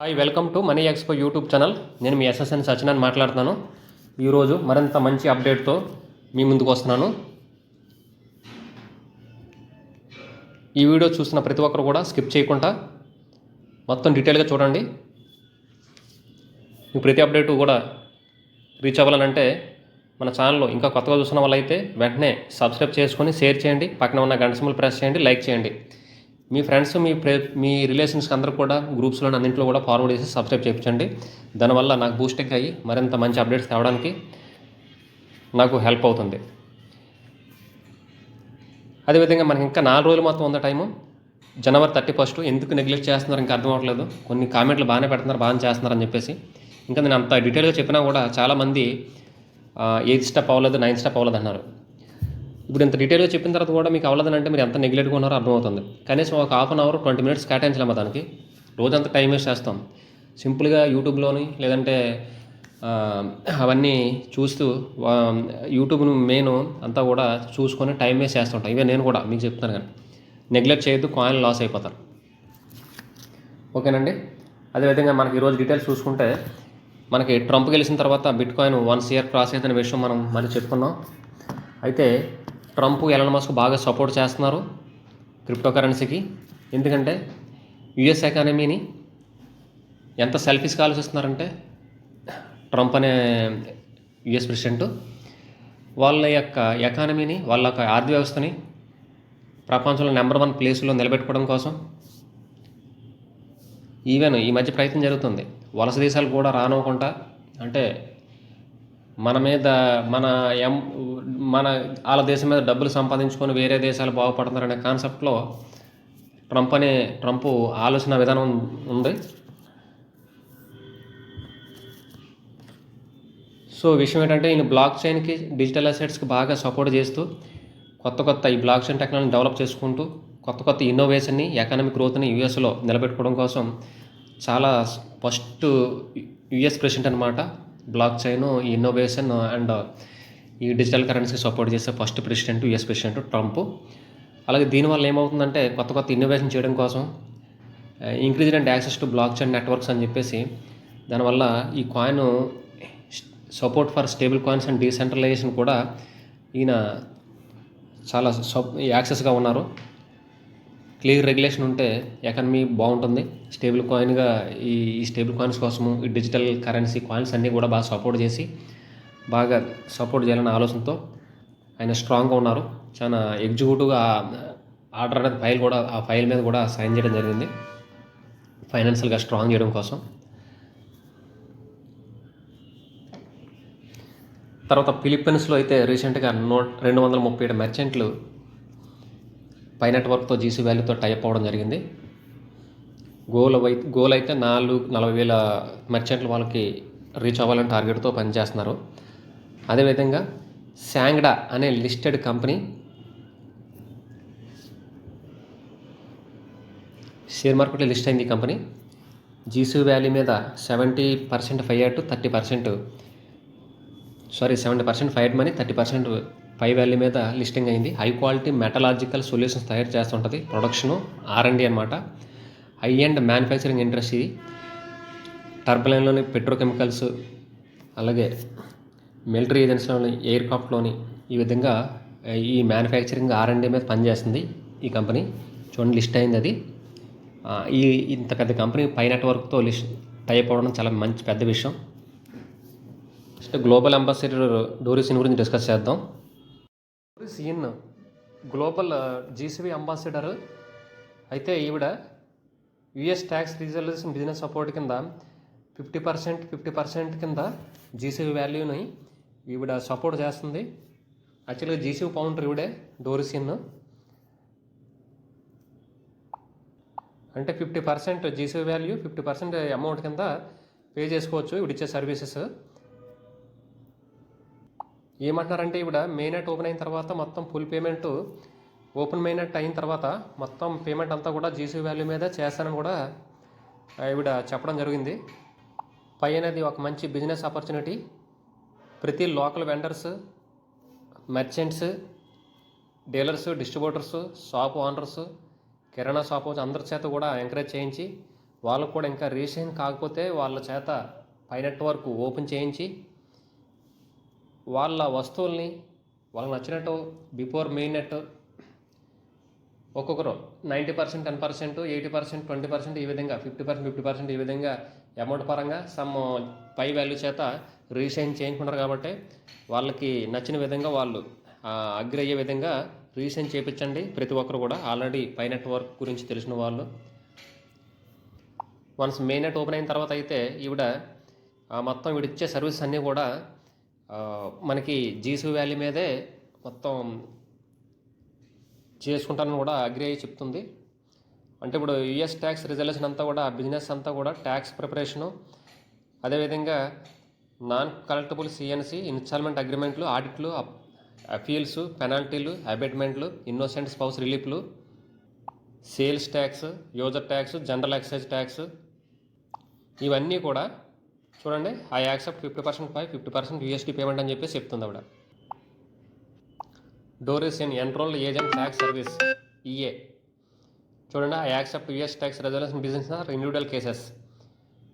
Hi, welcome to money expo YouTube channel. నేను మీ SSN Sachin మాట్లాడుతున్నాను. ఈరోజు మరింత మంచి అప్డేట్తో మీ ముందుకు వస్తున్నాను. ఈ వీడియో చూసిన ప్రతి ఒక్కరు కూడా స్కిప్ చేయకుండా మొత్తం డీటెయిల్గా చూడండి. మీ ప్రతి అప్డేటు కూడా రీచ్ అవ్వాలనంటే మన ఛానల్లో ఇంకా కొత్తగా చూసిన వాళ్ళైతే వెంటనే సబ్స్క్రైబ్ చేసుకొని షేర్ చేయండి, పక్కన ఉన్న గంట సింబల్ ప్రెస్ చేయండి, లైక్ చేయండి. మీ ఫ్రెండ్స్ మీ రిలేషన్స్కి అందరూ కూడా గ్రూప్స్లో అన్నింటిలో కూడా ఫార్వర్డ్ చేసి సబ్స్క్రైబ్ చేయించండి. దానివల్ల నాకు బూస్టింగ్ అయ్యి మరింత మంచి అప్డేట్స్ తేవడానికి నాకు హెల్ప్ అవుతుంది. అదేవిధంగా మనకి ఇంకా 4 రోజులు మొత్తం ఉంది టైము. జనవరి 31. ఎందుకు నెగ్లెక్ట్ చేస్తున్నారు ఇంకా అర్థం అవ్వట్లేదు. కొన్ని కామెంట్లు బాగానే పెడుతున్నారు, బాగానే చేస్తున్నారని చెప్పేసి. ఇంకా నేను అంత డీటెయిల్గా చెప్పినా కూడా చాలామంది 8th స్టెప్ అవ్వలేదు, 9th స్టెప్ అవ్వలేదు అన్నారు. ఇప్పుడు ఇంత డీటెయిల్గా చెప్పిన తర్వాత కూడా మీకు అవ్వలేదంటే మీరు ఎంత నెగ్లెక్ట్గా ఉన్నారో అర్థమవుతుంది. కనీసం ఒక హాఫ్ అన్ అవర్ 20 మినిట్స్ కేటాయించలేమా దానికి? రోజంతా టైం వేస్ట్ చేస్తాం. సింపుల్గా యూట్యూబ్లోని లేదంటే అవన్నీ చూస్తూ యూట్యూబ్ను మెయిన్ అంతా కూడా చూసుకొని టైం వేస్ట్ చేస్తుంటాం. ఇవే నేను కూడా మీకు చెప్తాను, కానీ నెగ్లెక్ట్ చేయొద్దు, కాయిన్ లాస్ అయిపోతారు. ఓకేనండి. అదేవిధంగా మనకి ఈరోజు డీటెయిల్స్ చూసుకుంటే మనకి ట్రంప్ గెలిచిన తర్వాత బిట్ కాయిన్ 1 CR క్రాస్ అయిన విషయం మనం మళ్ళీ చెప్పుకున్నాం. అయితే ట్రంప్, ఎలాన్ మస్క్ బాగా సపోర్ట్ చేస్తున్నారు క్రిప్టో కరెన్సీకి. ఎందుకంటే యుఎస్ ఎకానమీని ఎంత సెల్ఫిష్గా ఆలోచిస్తున్నారంటే ట్రంప్ అనే యుఎస్ ప్రెసిడెంట్ వాళ్ళ యొక్క ఎకానమీని, వాళ్ళ యొక్క ఆర్థిక వ్యవస్థని ప్రపంచంలో నెంబర్ 1 ప్లేస్లో నిలబెట్టుకోవడం కోసం ఈవెన్ ఈ మధ్య ప్రయత్నం జరుగుతుంది. వలస దేశాలు కూడా రానివ్వకుండా, అంటే మన మీద మన వాళ్ళ దేశం మీద డబ్బులు సంపాదించుకొని వేరే దేశాలు బాగుపడుతున్నారనే కాన్సెప్ట్లో ట్రంప్ ఆలోచన విధానం ఉంది. సో విషయం ఏంటంటే ఈయన బ్లాక్ చైన్కి, డిజిటల్ అసెట్స్కి బాగా సపోర్ట్ చేస్తూ కొత్త ఈ బ్లాక్ చైన్ టెక్నాలజీని డెవలప్ చేసుకుంటూ కొత్త ఇన్నోవేషన్ని, ఎకనామిక్ గ్రోత్ని యూఎస్లో నిలబెట్టుకోవడం కోసం చాలా ఫస్ట్ యుఎస్ ప్రెసిడెంట్ అనమాట. బ్లాక్ చైన్, ఇన్నోవేషన్ అండ్ ఈ డిజిటల్ కరెన్సీ సపోర్ట్ చేసే first president, US president Trump. అలాగే దీనివల్ల ఏమవుతుందంటే కొత్త ఇన్నోవేషన్ చేయడం కోసం increased and access to block chain networks అని చెప్పేసి, దానివల్ల ఈ coin support for stable coins and decentralisation కూడా ఈయన చాలా యాక్సెస్గా ఉన్నారు. క్లియర్ రెగ్యులేషన్ ఉంటే ఎకానమీ బాగుంటుంది. స్టేబుల్ కాయిన్గా ఈ స్టేబుల్ కాయిన్స్ కోసము ఈ డిజిటల్ కరెన్సీ కాయిన్స్ అన్నీ కూడా బాగా సపోర్ట్ చేసి బాగా సపోర్ట్ చేయాలనే ఆలోచనతో ఆయన స్ట్రాంగ్గా ఉన్నారు. చాలా ఎగ్జిక్యూటివ్గా ఆర్డర్ అనేది ఆ ఫైల్ మీద కూడా సైన్ చేయడం జరిగింది, ఫైనాన్షియల్గా స్ట్రాంగ్ చేయడం కోసం. తర్వాత ఫిలిప్పీన్స్లో అయితే రీసెంట్గా 237 మెర్చెంట్లు పై నెట్వర్క్తో జీసీ వాల్యూతో టైప్ అవ్వడం జరిగింది. గోల్ అయితే 40,000 మెర్చెంట్లు వాళ్ళకి రీచ్ అవ్వాలని టార్గెట్తో పనిచేస్తున్నారు. అదేవిధంగా శాంగ్డా అనే లిస్టెడ్ కంపెనీ షేర్ మార్కెట్లో లిస్ట్ అయింది. ఈ కంపెనీ జీసీ వాల్యూ మీద 70% ఫైట్ 30%, 70% ఫైట్ మనీ, 30% పై వాల్యూ మీద లిస్టింగ్ అయింది. హై క్వాలిటీ మెటలాజికల్ సొల్యూషన్స్ తయారు చేస్తుంటుంది. ప్రొడక్షను, R&D అనమాట. హై అండ్ మ్యానుఫ్యాక్చరింగ్ ఇండస్ట్రీ, టర్బైన్లోని పెట్రోకెమికల్స్, అలాగే మిలిటరీ ఏజెన్సీలోని, ఎయిర్క్రాఫ్ట్లోని, ఈ విధంగా ఈ మ్యానుఫ్యాక్చరింగ్ R&D మీద పనిచేస్తుంది ఈ కంపెనీ. చూడండి, లిస్ట్ అయింది అది. ఇంత పెద్ద కంపెనీ పై నెట్వర్క్తో టైప్ అవ్వడం చాలా మంచి పెద్ద విషయం. నెక్స్ట్ గ్లోబల్ అంబాసిడర్ డోరిసిన్ గురించి డిస్కస్ చేద్దాం. డోరిసిన్ గ్లోబల్ జీసీబీ అంబాసిడర్. అయితే ఈవిడ US tax resolution business support కింద 50% కింద జీసీబీ వాల్యూని ఈవిడ సపోర్ట్ చేస్తుంది. యాక్చువల్గా జీసీబీ ఫౌండర్ ఈవిడే, డోరిసిన్. అంటే 50% జీసీబీ వాల్యూ, 50% అమౌంట్ కింద పే చేసుకోవచ్చు ఈవిడిచ్చే సర్వీసెస్. ఏమంటున్నారంటే ఈవిడ మెయినెట్ ఓపెన్ అయిన తర్వాత మొత్తం ఫుల్ పేమెంట్, ఓపెన్ మెయినెట్ అయిన తర్వాత మొత్తం పేమెంట్ అంతా కూడా జీసీ వాల్యూ మీద చేస్తానని కూడా ఈవిడ చెప్పడం జరిగింది. పై అనేది ఒక మంచి బిజినెస్ ఆపర్చునిటీ. ప్రతి local vendors, merchants, dealers, distributors, shop owners, kirana shop అందరి చేత కూడా ఎంకరేజ్ చేయించి వాళ్ళకు కూడా ఇంకా రిజిస్ట్రేషన్ కాకపోతే వాళ్ళ చేత పై నెట్వర్క్ ఓపెన్ చేయించి వాళ్ళ వస్తువుల్ని వాళ్ళకి నచ్చినట్టు బిఫోర్ మెయిన్ నెట్ ఒక్కొక్కరు 90%, 10%, 80%, 20% ఈ విధంగా 50% ఈ విధంగా అమౌంట్ పరంగా సమ్ పై వాల్యూ చేత రిజిస్ట్రేషన్ చేయించుకుంటారు. కాబట్టి వాళ్ళకి నచ్చిన విధంగా వాళ్ళు అగ్రి అయ్యే విధంగా రిజిస్ట్రేషన్ చేయించండి. ప్రతి ఒక్కరు కూడా ఆల్రెడీ పై నెట్వర్క్ గురించి తెలిసిన వాళ్ళు. వన్స్ మెయిన్ నెట్ ఓపెన్ అయిన తర్వాత అయితే ఈవిడ మొత్తం వీడిచ్చే సర్వీస్ అన్నీ కూడా మనకి జీసీ వ్యాలీ మీదే మొత్తం చేసుకుంటానని కూడా అగ్రి అయ్యి చెప్తుంది. అంటే ఇప్పుడు యుఎస్ ట్యాక్స్ రిజల్యూషన్ అంతా కూడా బిజినెస్ అంతా కూడా ట్యాక్స్ ప్రిపరేషను, అదేవిధంగా నాన్ కలెక్టబుల్ సిఎన్సి, ఇన్స్టాల్మెంట్ అగ్రిమెంట్లు, ఆడిట్లు, అపీల్స్, పెనాల్టీలు, అబేట్మెంట్లు, ఇన్నోసెంట్ స్పౌస్ రిలీఫ్లు, sales tax, user tax, general excise tax, ఇవన్నీ కూడా చూడండి. I accept 50% Pi 50% UST payment అని చెప్పేసి చెప్తుంది ఆవిడ. Doris in enrolled agent tax service EA చూడండి. I accept US tax resolution business or individual cases,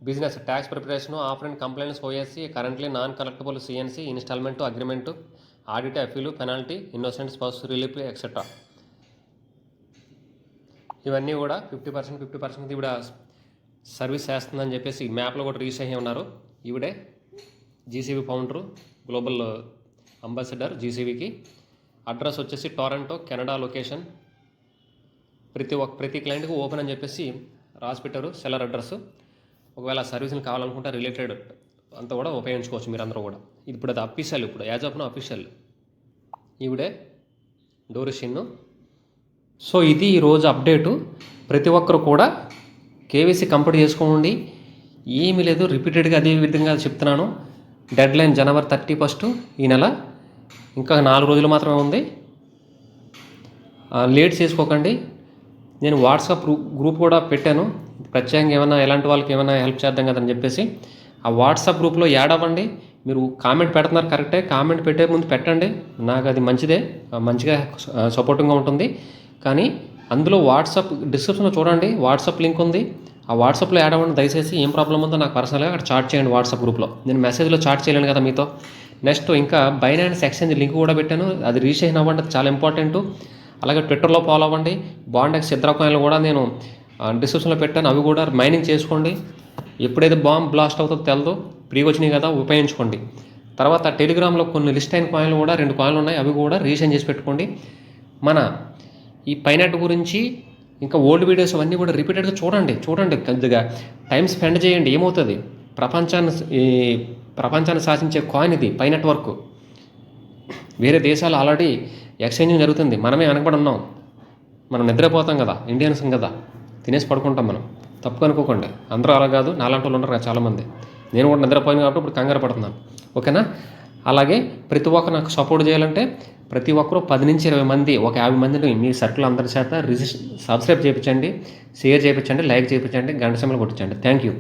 business tax preparation, offer and complaints OSC, currently non collectible CNC, installment agreement, audit, అఫీలు, penalty, innocent spouse relief etcetera. ఇవన్నీ కూడా 50% ఈవిడ service చేస్తుందని చెప్పేసి మ్యాప్లో కూడా reach అయ్యి ఉన్నారు. ఈవిడే జీసీబీ ఫౌండరు, గ్లోబల్ అంబాసిడర్ జీసీబీకి. అడ్రస్ వచ్చేసి టొరంటో, కెనడా లొకేషన్. ప్రతి క్లయింట్కి ఓపెన్ అని చెప్పేసి రాసి పెట్టారు సెల్లర్ అడ్రస్. ఒకవేళ సర్వీస్ని కావాలనుకుంటే రిలేటెడ్ అంతా కూడా ఉపయోగించుకోవచ్చు మీరు అందరూ కూడా. ఇప్పుడు అది అఫీషియల్, ఇప్పుడు యాజ్ ఆఫ్ నో అఫీషియల్ ఈవిడే డోరిషిన్. సో ఇది ఈరోజు అప్డేటు. ప్రతి ఒక్కరు కూడా కేవైసీ కంప్లీట్ చేసుకోండి. ఏమీ లేదు, రిపీటెడ్గా అదే విధంగా చెప్తున్నాను. డెడ్ లైన్ జనవరి 31 ఈ నెల, ఇంకా 4 రోజులు మాత్రమే ఉంది. లేట్ చేసుకోకండి. నేను వాట్సాప్ గ్రూప్ కూడా పెట్టాను, ప్రత్యేకంగా ఏమైనా ఎలాంటి వాళ్ళకి ఏమైనా హెల్ప్ చేద్దాం కదని చెప్పేసి. ఆ వాట్సాప్ గ్రూప్లో యాడ్ అవ్వండి. మీరు కామెంట్ పెడుతున్నారు కరెక్టే, కామెంట్ పెట్టే ముందు పెట్టండి, నాకు అది మంచిదే, మంచిగా సపోర్టింగ్గా ఉంటుంది. కానీ అందులో వాట్సాప్ డిస్క్రిప్షన్లో చూడండి, వాట్సాప్ లింక్ ఉంది. ఆ వాట్సాప్లో యాడ్ అవ్వండి దయచేసి. ఏం ప్రాబ్లం ఉందో నాకు పర్సనల్గా అక్కడ చాట్ చేయండి వాట్సాప్ గ్రూప్లో. నేను మెసేజ్లో చాట్ చేయలేను కదా మీతో. నెక్స్ట్ ఇంకా బైనాన్స్ ఎక్స్చేంజ్ లింక్ కూడా పెట్టాను, అది రిజిస్ట్రేషన్ అవ్వండి, అది చాలా ఇంపార్టెంట్. అలాగే ట్విట్టర్లో ఫాలో అవ్వండి. బాండెక్స్ ఇతర కాయిన్లు కూడా నేను డిస్క్రిప్షన్లో పెట్టాను, అవి కూడా మైనింగ్ చేసుకోండి. ఎప్పుడైతే బాంబ్ బ్లాస్ట్ అవుతుందో తెలదు, ఫ్రీగా వచ్చినాయి కదా ఉపయోగించుకోండి. తర్వాత టెలిగ్రామ్లో కొన్ని లిస్ట్ అయిన కాయిన్లు కూడా 2 కాయిన్లు ఉన్నాయి, అవి కూడా రిజిస్ట్రేషన్ చేసి పెట్టుకోండి. మన ఈ పైనట్ గురించి ఇంకా ఓల్డ్ వీడియోస్ అవన్నీ కూడా రిపీటెడ్గా చూడండి. కొద్దిగా టైం స్పెండ్ చేయండి. ఏమవుతుంది, ప్రపంచాన్ని శాసించే కాయిన్ ఇది పై నెట్వర్క్. వేరే దేశాలు ఆల్రెడీ ఎక్స్చేంజింగ్ జరుగుతుంది, మనమే వెనకబడి ఉన్నాం. మనం నిద్రపోతాం కదా, ఇండియన్స్ కదా, తినేసి పడుకుంటాం మనం. తప్పు అనుకోకండి, అందరూ అలా కాదు, నాలాంటి వాళ్ళు ఉంటారు కదా చాలామంది. నేను కూడా నిద్రపోయాను కాబట్టి ఇప్పుడు కంగారు పడుతున్నాను, ఓకేనా. అలాగే ప్రతి ఒక్కరు నాకు సపోర్ట్ చేయాలంటే ప్రతి ఒక్కరు 10 నుంచి 20 మంది, ఒక 50 మందిని మీ సర్కిల్ అందరి చేత సబ్స్క్రైబ్ చేయించండి, షేర్ చేయించండి, లైక్ చేయించండి, గంట సింబల్ కొట్టించండి. Thank you.